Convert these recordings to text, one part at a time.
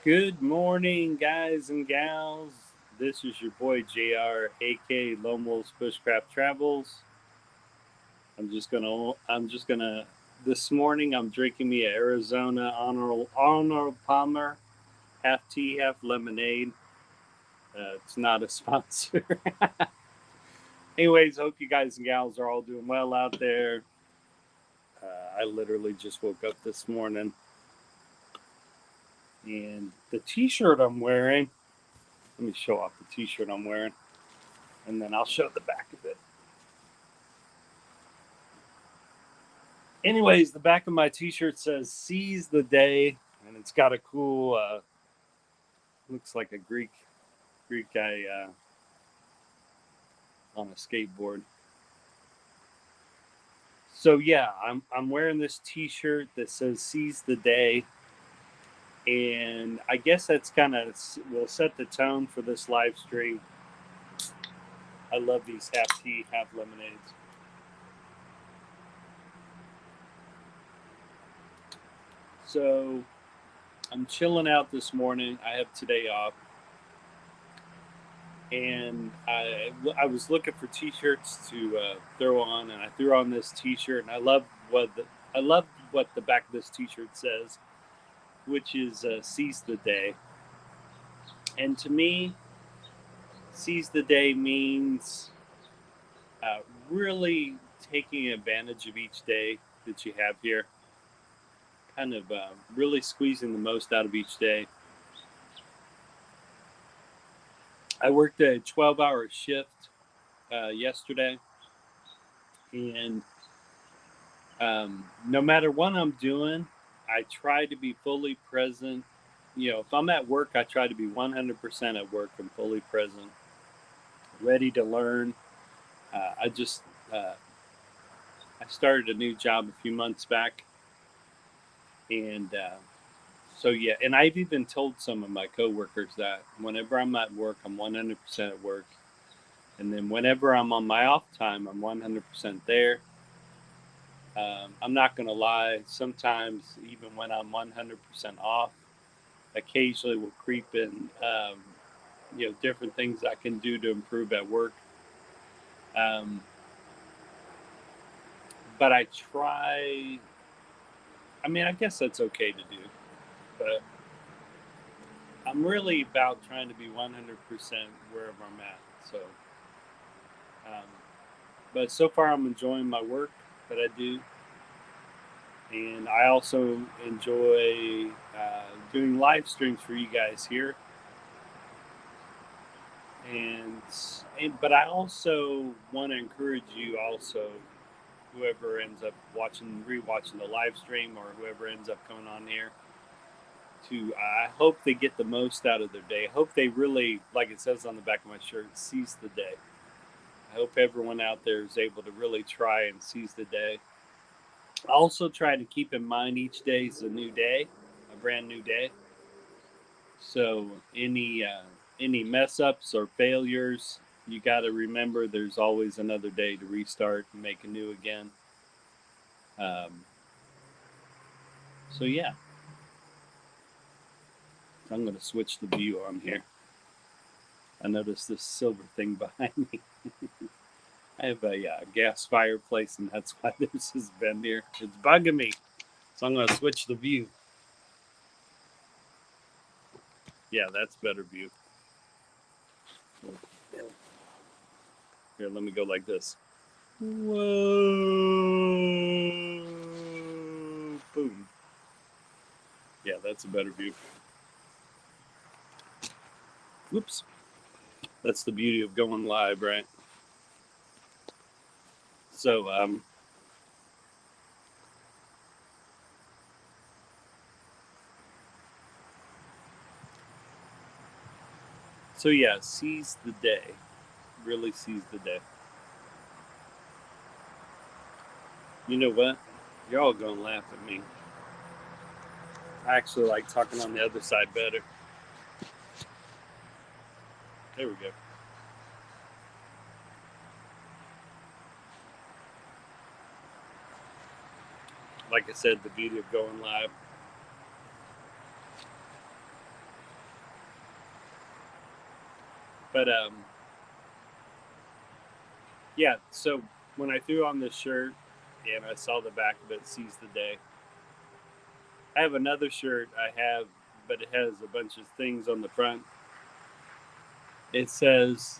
Good morning, guys and gals. This is your boy JR, aka Lone Wolf's Bushcraft Travels. I'm just gonna. This morning, I'm drinking me a Arizona Honor Palmer, half tea, half lemonade. It's not a sponsor. Anyways, hope you guys and gals are all doing well out there. I literally just woke up this morning, and the T-shirt I'm wearing. Let me show off the T-shirt I'm wearing, and then I'll show the back of it. Anyways, the back of my T-shirt says "Seize the Day," and it's got a cool, looks like a Greek guy on a skateboard. So yeah, I'm wearing this T-shirt that says "Seize the Day," and I guess that's kind of will set the tone for this live stream. I love these half tea, half lemonades. So I'm chilling out this morning. I have today off, and I was looking for T-shirts to throw on, and I threw on this T-shirt, and I love what the back of this T-shirt says, which is "Seize the Day." And to me, "Seize the Day" means uh, really taking advantage of each day that you have here, kind of really squeezing the most out of each day. I worked a 12-hour shift yesterday, and no matter what I'm doing, I try to be fully present. If I'm at work, I try to be 100% at work and fully present, ready to learn. I just uh, I started a new job a few months back, and so yeah, and I've even told some of my coworkers that whenever I'm at work, I'm 100% at work, and then whenever I'm on my off time, I'm 100% there. I'm not gonna lie. Sometimes, even when I'm 100% off, occasionally will creep in, different things I can do to improve at work. Um, but I try. I mean, I guess that's okay to do, but I'm really about trying to be 100% wherever I'm at. So, um, but so far I'm enjoying my work that I do, and I also enjoy doing live streams for you guys here. And, but I also want to encourage you also, whoever ends up rewatching the live stream, or whoever ends up coming on here, to I hope they get the most out of their day. I hope they really, like it says on the back of my shirt, seize the day. I hope everyone out there is able to really try and seize the day. I also try to keep in mind each day is a new day, a brand new day. So any mess ups or failures, you got to remember there's always another day to restart and make anew again. Um, so yeah, I'm going to switch the view on here. I noticed this silver thing behind me. I have a gas fireplace, and that's why this has been here. It's bugging me, so I'm going to switch the view. Yeah, that's better view. Here, let me go like this. Whoa! Boom. Yeah, that's a better view. Whoops. That's the beauty of going live, right? So, yeah, seize the day. Really seize the day. You know what? You're all gonna laugh at me. I actually like talking on the other side better. There we go. Like I said, the beauty of going live. But yeah. So when I threw on this shirt and I saw the back of it, "Seize the Day." I have another shirt but it has a bunch of things on the front. It says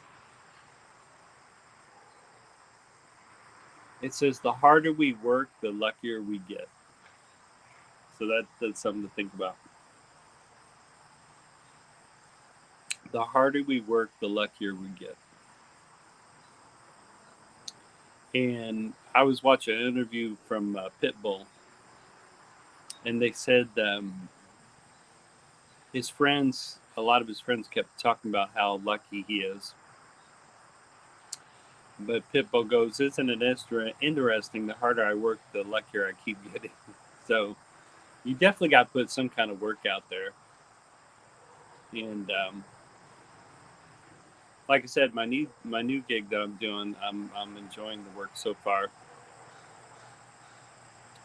the harder we work, the luckier we get. So that's something to think about. The harder we work, the luckier we get. And I was watching an interview from Pitbull, and they said a lot of his friends kept talking about how lucky he is. But Pitbull goes, "Isn't it interesting? The harder I work, the luckier I keep getting." So you definitely got to put some kind of work out there. And like I said, my new gig that I'm doing, I'm enjoying the work so far.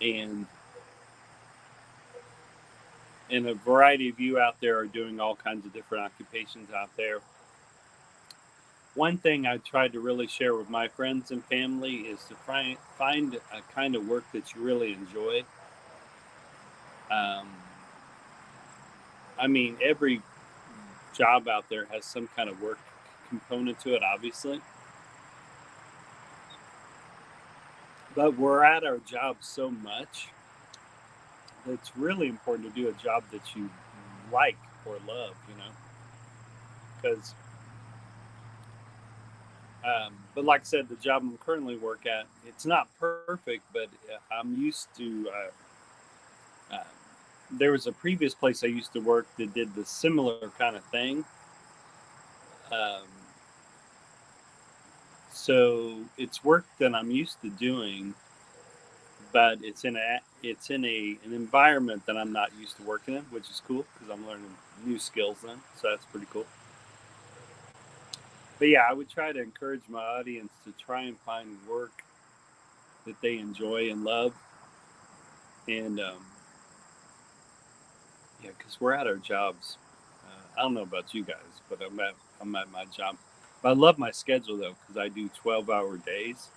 And a variety of you out there are doing all kinds of different occupations out there. One thing I tried to really share with my friends and family is to find a kind of work that you really enjoy. Um, I mean, every job out there has some kind of work component to it, obviously. But we're at our job so much that it's really important to do a job that you like or love, Because, but like I said, the job I'm currently work at, it's not perfect, but I'm used to. Uh, there was a previous place I used to work that did the similar kind of thing. Um, so it's work that I'm used to doing, but it's in an environment that I'm not used to working in, which is cool because I'm learning new skills then. So that's pretty cool. But yeah, I would try to encourage my audience to try and find work that they enjoy and love, and yeah, because we're at our jobs. I don't know about you guys, but I'm at my job. But I love my schedule though because I do 12-hour days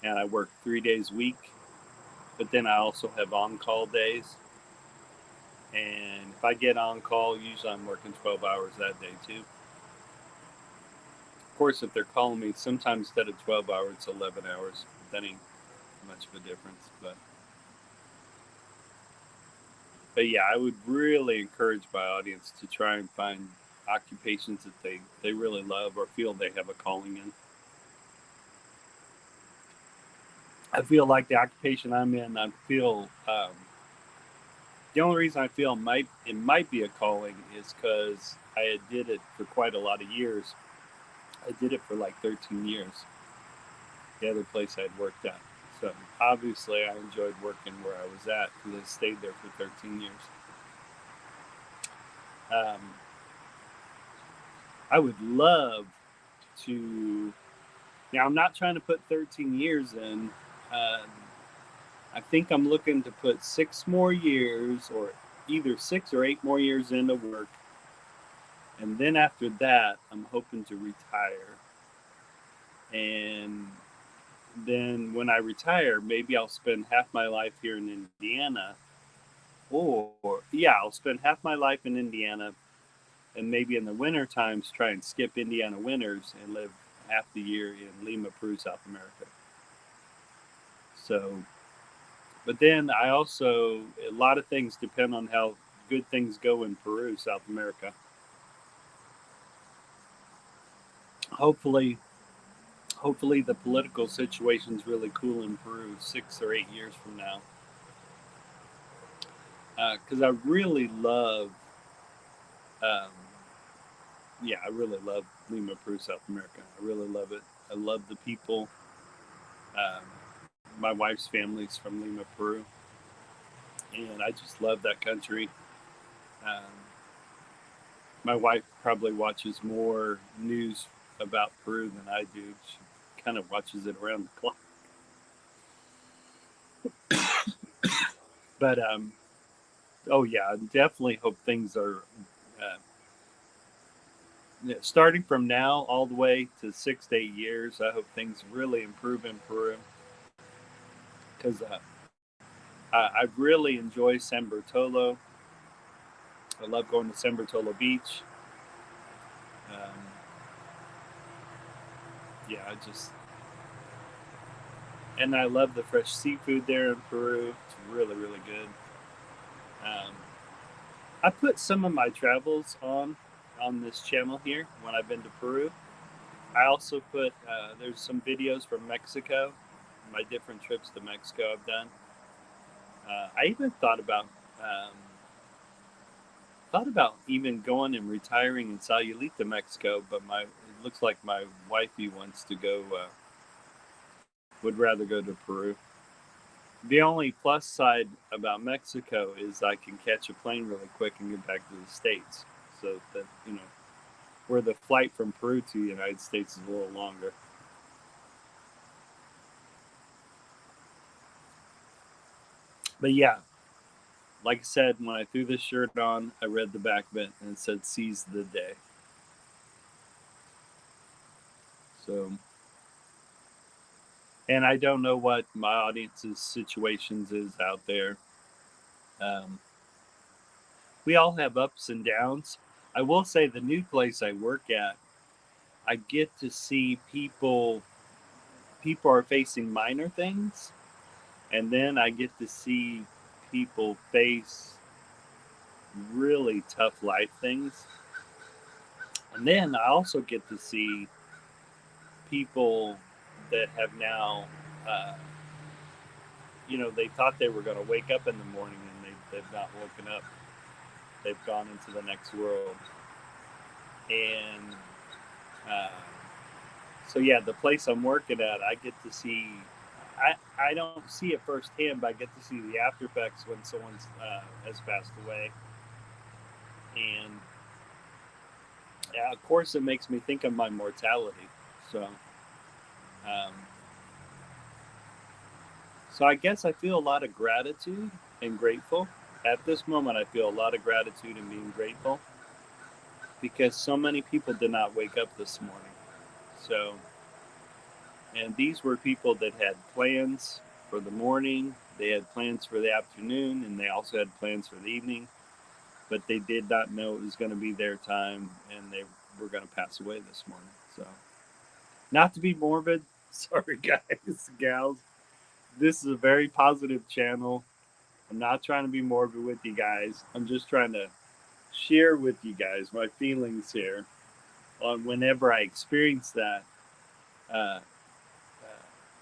and I work 3 days a week. But then I also have on-call days, and if I get on call, usually I'm working 12 hours that day too. Of course, if they're calling me, sometimes instead of 12 hours, it's 11 hours. That ain't much of a difference, but yeah, I would really encourage my audience to try and find occupations that they really love or feel they have a calling in. I feel like the occupation I'm in, I feel the only reason I feel it might be a calling is because I had did it for quite a lot of years. I did it for like 13 years. The other place I'd worked at, so obviously I enjoyed working where I was at because I stayed there for 13 years. Um, I would love to. Now I'm not trying to put 13 years in. Uh, I think I'm looking to put 6 more years, or either 6 or 8 more years into work, and then after that, I'm hoping to retire. And then when I retire, maybe I'll spend half my life here in Indiana, or yeah, I'll spend half my life in Indiana, and maybe in the winter times try and skip Indiana winters and live half the year in Lima, Peru, South America. So, but then I also a lot of things depend on how good things go in Peru, South America. Hopefully, hopefully the political situation's really cool in Peru 6 or 8 years from now. Because I really love, um, yeah, I really love Lima, Peru, South America. I really love it. I love the people. Um, my wife's family's from Lima, Peru, and I just love that country. Um, my wife probably watches more news about Peru than I do. She kind of watches it around the clock. But oh yeah, I definitely hope things are. Uh, starting from now all the way to 6 to 8 years, I hope things really improve in Peru because I really enjoy San Bertolo. I love going to San Bertolo Beach. Um, yeah, I just and I love the fresh seafood there in Peru. It's really really good. Um, I put some of my travels on this channel here when I've been to Peru. I also put there's some videos from Mexico, my different trips to Mexico I've done. I even um, thought about even going and retiring in Sayulita, Mexico, but my it looks like my wifey wants to go. Would rather go to Peru. The only plus side about Mexico is I can catch a plane really quick and get back to the States. So that where the flight from Peru to the United States is a little longer. But yeah, like I said, when I threw this shirt on, I read the back of it and it said "Seize the Day." So, and I don't know what my audience's situations is out there. Um, we all have ups and downs. I will say the new place I work at, I get to see people are facing minor things, and then I get to see people face really tough life things. And then I also get to see people that have now, uh, they thought they were going to wake up in the morning and they've not woken up. They've gone into the next world. And uh, so, yeah, the place I'm working at, I get to see, I don't see it firsthand, but I get to see the after effects when someone has passed away. And yeah, of course, it makes me think of my mortality. So, um, so I guess I feel a lot of gratitude and grateful. At this moment, I feel a lot of gratitude and being grateful because so many people did not wake up this morning. So, and these were people that had plans for the morning, they had plans for the afternoon, and they also had plans for the evening, but they did not know it was going to be their time and they were going to pass away this morning. So, not to be morbid, sorry guys, gals. This is a very positive channel. I'm not trying to be morbid with you guys. I'm just trying to share with you guys my feelings here on whenever I experience that. Uh,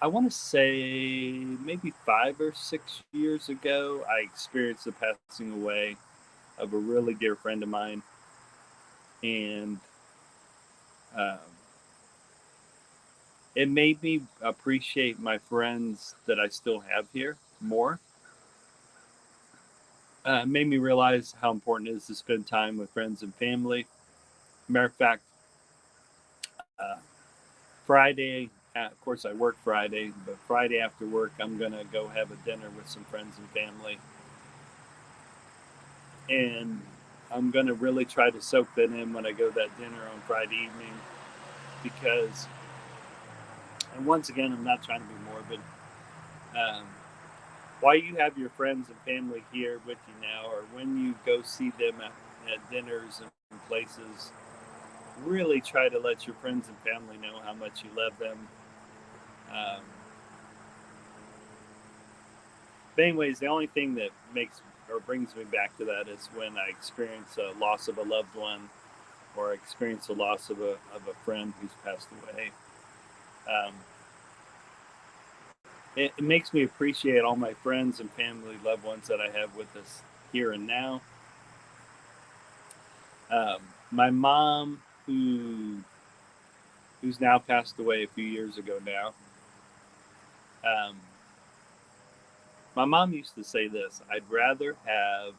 I want to say maybe 5 or 6 years ago, I experienced the passing away of a really dear friend of mine, and um, it made me appreciate my friends that I still have here more. It made me realize how important it is to spend time with friends and family. Matter of fact, uh, Friday, of course, I work Friday, but Friday after work, I'm going to go have a dinner with some friends and family. And I'm going to really try to soak that in when I go to that dinner on Friday evening because, and once again, I'm not trying to be morbid. Um, while you have your friends and family here with you now, or when you go see them at dinners and places, really try to let your friends and family know how much you love them. Um, but anyways, the only thing that makes or brings me back to that is when I experience a loss of a loved one or experience the loss of a friend who's passed away. Um, it makes me appreciate all my friends and family, loved ones that I have with us here and now. My mom, who's now passed away a few years ago now. Um, my mom used to say this: I'd rather have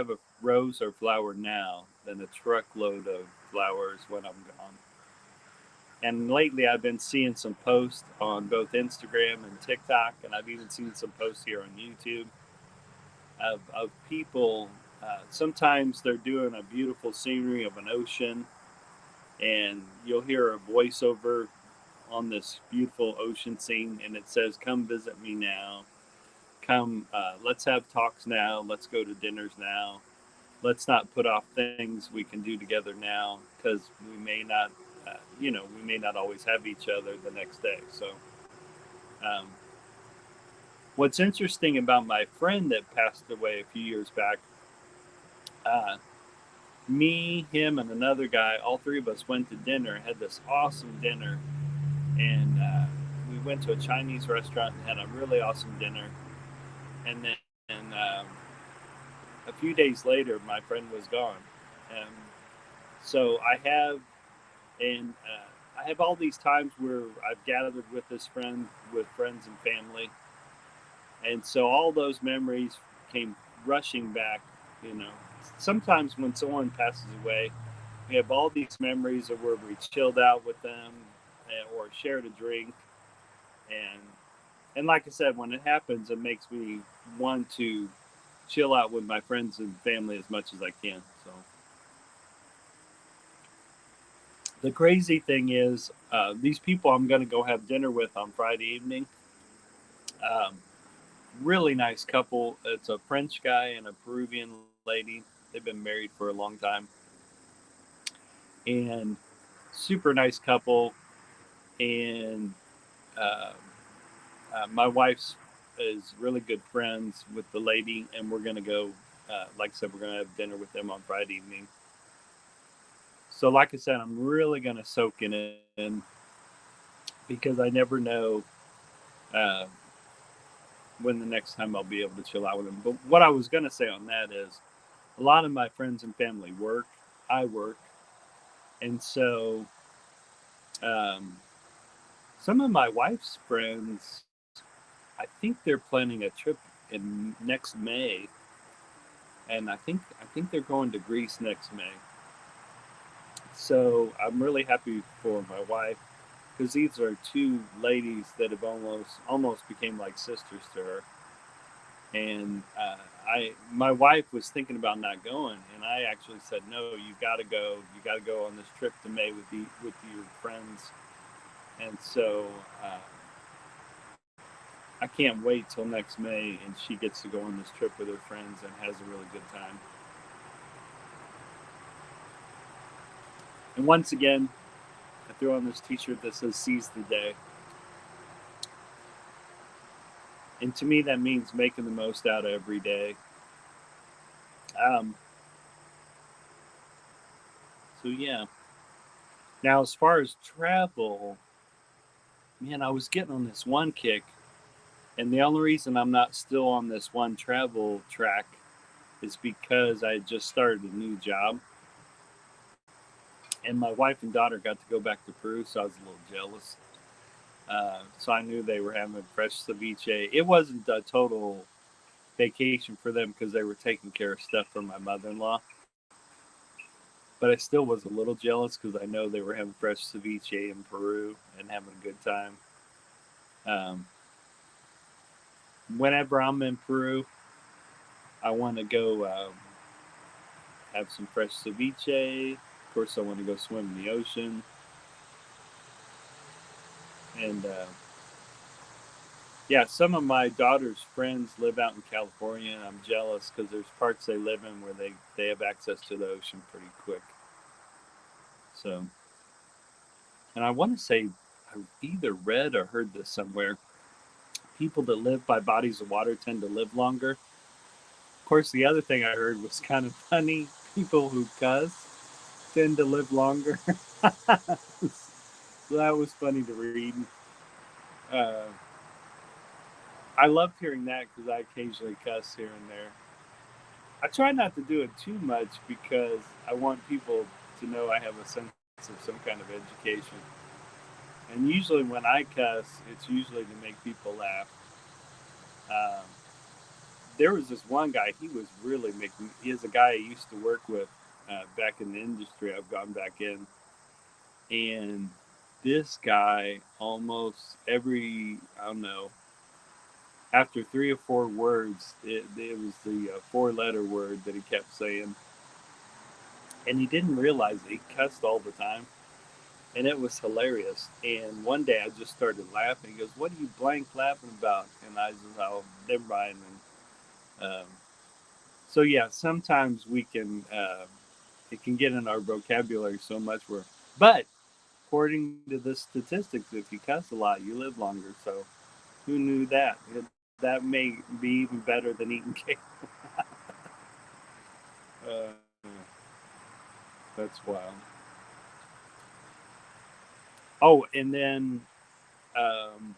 a rose or flower now than a truckload of flowers when I'm gone. And lately, I've been seeing some posts on both Instagram and TikTok, and I've even seen some posts here on YouTube of people Sometimes they're doing a beautiful scenery of an ocean, and you'll hear a voiceover on this beautiful ocean scene, and it says, "Come visit me now. Come, let's have talks now. Let's go to dinners now. Let's not put off things we can do together now because we may not always have each other the next day." So, um, what's interesting about my friend that passed away a few years back, uh, me, him, and another guy, all three of us went to dinner, had this awesome dinner, and we went to a Chinese restaurant and had a really awesome dinner. And then a few days later, my friend was gone. Um, so I have all these times where I've gathered with this friend, with friends and family, and so all those memories came rushing back. You know, sometimes when someone passes away, we have all these memories of where we chilled out with them, or shared a drink, and like I said, when it happens, it makes me want to chill out with my friends and family as much as I can. So the crazy thing is, these people I'm going to go have dinner with on Friday evening. Um, really nice couple. It's a French guy and a Peruvian lady. They've been married for a long time, and super nice couple. And uh, my wife's is really good friends with the lady, and we're going to go. Like I said, we're going to have dinner with them on Friday evening. So, like I said, I'm really going to soak in it because I never know uh, when the next time I'll be able to chill out with them. But what I was going to say on that is a lot of my friends and family work. I work. And so um, some of my wife's friends, I think they're planning a trip in next May. And I think they're going to Greece next May. So I'm really happy for my wife because these are two ladies that have almost became like sisters to her. And my wife was thinking about not going, and I actually said, no, you got to go. You got to go on this trip to May with your friends. And so I can't wait till next May, and she gets to go on this trip with her friends and has a really good time. And once again, I threw on this T-shirt that says "Seize the Day," and to me that means making the most out of every day. Um, so yeah. Now, as far as travel, man, I was getting on this one kick. And the only reason I'm not still on this one travel track is because I just started a new job. And my wife and daughter got to go back to Peru, so I was a little jealous. So I knew they were having fresh ceviche. It wasn't a total vacation for them because they were taking care of stuff for my mother in law. But I still was a little jealous because I know they were having fresh ceviche in Peru and having a good time. Um, Whenever I'm in Peru, I want to go have some fresh ceviche. Of course, I want to go swim in the ocean. And yeah, some of my daughter's friends live out in California, and I'm jealous because there's parts they live in where they have access to the ocean pretty quick. So, and I want to say I either read or heard this somewhere. People that live by bodies of water tend to live longer. Of course, the other thing I heard was kind of funny. People who cuss tend to live longer. So that was funny to read. Uh, I loved hearing that because I occasionally cuss here and there. I try not to do it too much because I want people to know I have a sense of some kind of education. And usually when I cuss, it's usually to make people laugh. Um, there was this one guy, he was really making, he is a guy I used to work with back in the industry. I've gone back in. And this guy almost every, I don't know, After 3 or 4 words, it was the 4 letter word that he kept saying, and he didn't realize it. He cussed all the time, and it was hilarious. And one day I just started laughing. He goes, "What are you blank laughing about?" And I just, "Oh, never mind." And so yeah, sometimes we can it can get in our vocabulary so much where, but according to the statistics, if you cuss a lot, you live longer. So who knew that? That may be even better than eating cake. Uh, that's wild. Oh, and then um,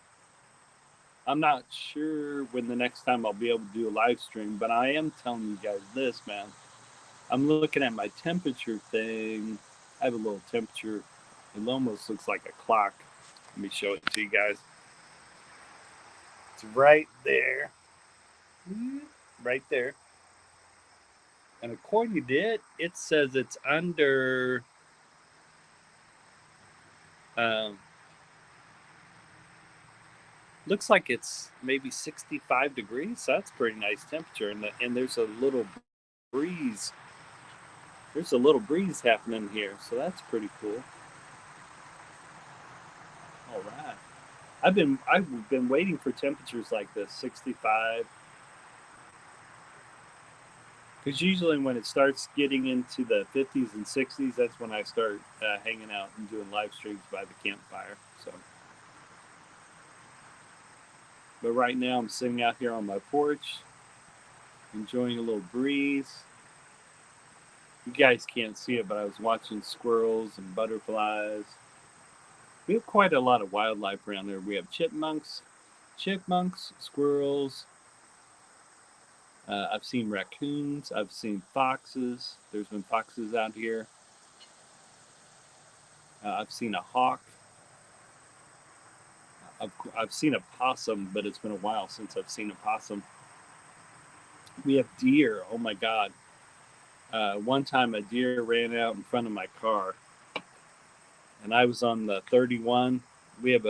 I'm not sure when the next time I'll be able to do a live stream, but I am telling you guys this, man. I'm looking at my temperature thing. I have a little temperature. It almost looks like a clock. Let me show it to you guys. It's right there. Right there. And according to it, it says it's under um, looks like it's maybe 65 degrees. So that's pretty nice temperature. And there's a little breeze. There's a little breeze happening here. So that's pretty cool. All right. I've been waiting for temperatures like this, 65. Because usually when it starts getting into the 50s and 60s, that's when I start hanging out and doing live streams by the campfire. So, but right now I'm sitting out here on my porch, enjoying a little breeze. You guys can't see it, but I was watching squirrels and butterflies. We have quite a lot of wildlife around here. We have chipmunks, squirrels. I've seen raccoons. I've seen foxes. There's been foxes out here. I've seen a hawk. I've seen a possum, but it's been a while since I've seen a possum. We have deer. Oh my God. One time a deer ran out in front of my car, and I was on the 31. We have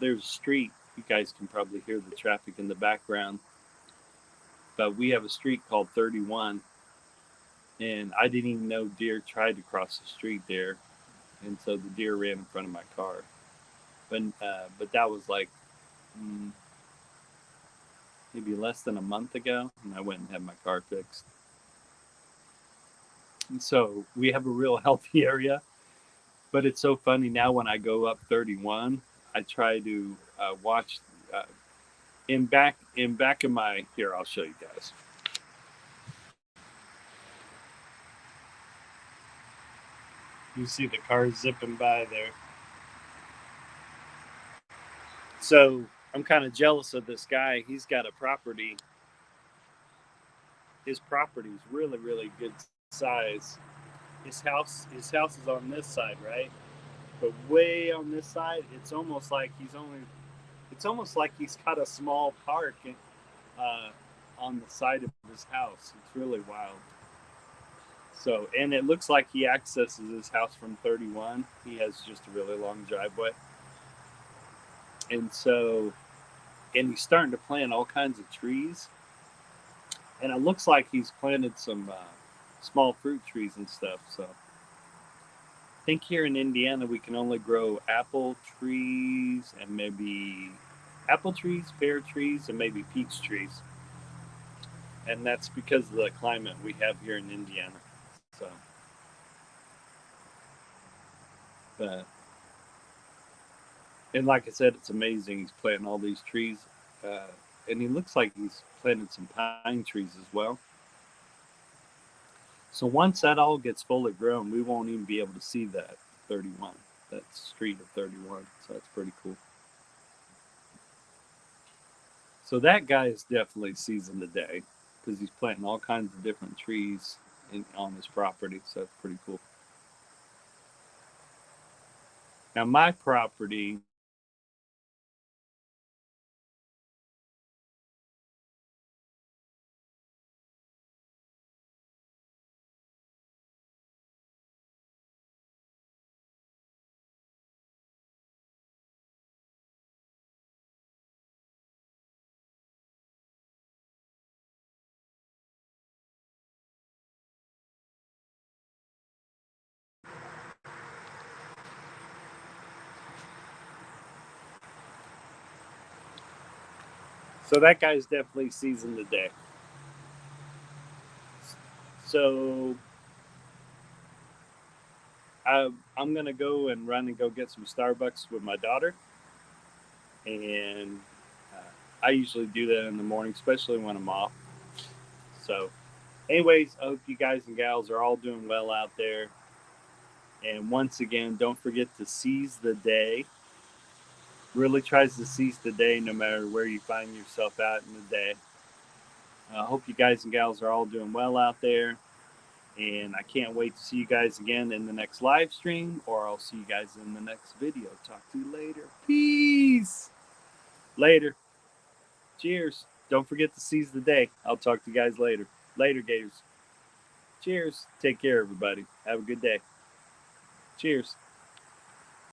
there's a street. You guys can probably hear the traffic in the background, but we have a street called 31, and I didn't even know deer tried to cross the street there, and so the deer ran in front of my car. But that was like mm, maybe less than a month ago, and I went and had my car fixed. And so we have a real healthy area, but it's so funny now when I go up 31, I try to watch uh, in back of my here. I'll show you guys. You see the cars zipping by there. So I'm kind of jealous of this guy. He's got a property. His property is really really good size. His house is on this side, right? But way on this side, it's almost like he's got a small park uh, on the side of his house. It's really wild. So, and it looks like he accesses his house from 31. He has just a really long driveway, and so, and he's starting to plant all kinds of trees. And it looks like he's planted some small fruit trees and stuff. So, I think here in Indiana we can only grow apple trees and maybe apple trees, pear trees, and maybe peach trees. And that's because of the climate we have here in Indiana. So, but and like I said, it's amazing. He's planting all these trees, uh, and he looks like he's planted some pine trees as well. So once that all gets fully grown, we won't even be able to see that 31, that street of 31. So that's pretty cool. So that guy is definitely seasoned today because he's planting all kinds of different trees on his property. So that's pretty cool. Now my property So that guy's definitely seasoned the day. So I'm gonna go and run and go get some Starbucks with my daughter, and I usually do that in the morning, especially when I'm off. So, anyways, I hope you guys and gals are all doing well out there. And once again, don't forget to seize the day. Really tries to seize the day no matter where you find yourself out in the day. I hope you guys and gals are all doing well out there. And I can't wait to see you guys again in the next live stream, or I'll see you guys in the next video. Talk to you later. Peace. Later. Cheers. Don't forget to seize the day. I'll talk to you guys later. Later, Gators. Cheers. Take care, everybody. Have a good day. Cheers.